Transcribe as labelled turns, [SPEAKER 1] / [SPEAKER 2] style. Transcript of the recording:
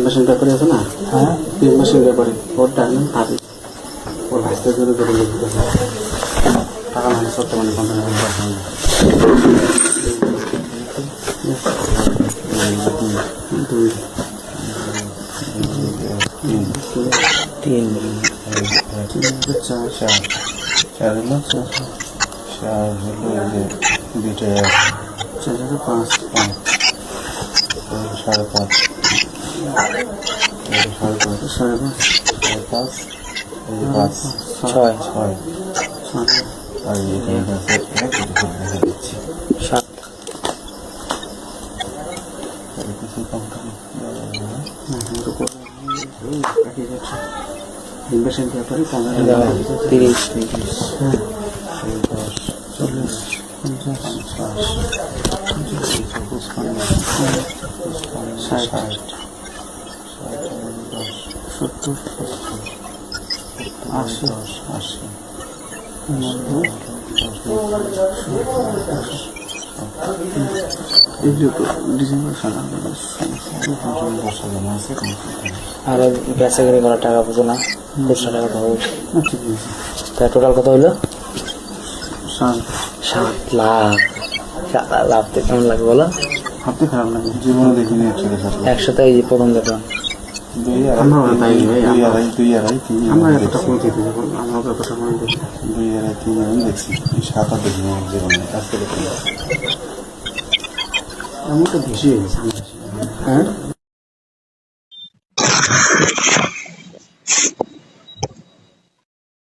[SPEAKER 1] Machine ব্যাপারে আছে না? হ্যাঁ, মেশিন ব্যাপারে ওর ডাকবেন ভাবি ওর ভাইতে জোরে জোরে লিখতে টাকা মানে সত্যি মানে দুই তিন চার চার চার হলো চার হলো দুইটা 5 সাড়ে পাঁচ ছয় ছয় আর সাত ব্যাপারে 30 40 50 70 80
[SPEAKER 2] আর বেচাকেনি করার টাকা বুঝো না, 200 টাকা পাবো। তা টোটাল কত হইলো? 7 লাখ। লাভতে কেমন লাগে বলো?
[SPEAKER 1] ভাবতে খারাপ লাগে, জীবনে দেখিনি
[SPEAKER 2] একসাথে এই প্রথম দেখলাম।
[SPEAKER 1] এমনটা বেশি হয়ে গেছে।
[SPEAKER 2] হ্যাঁ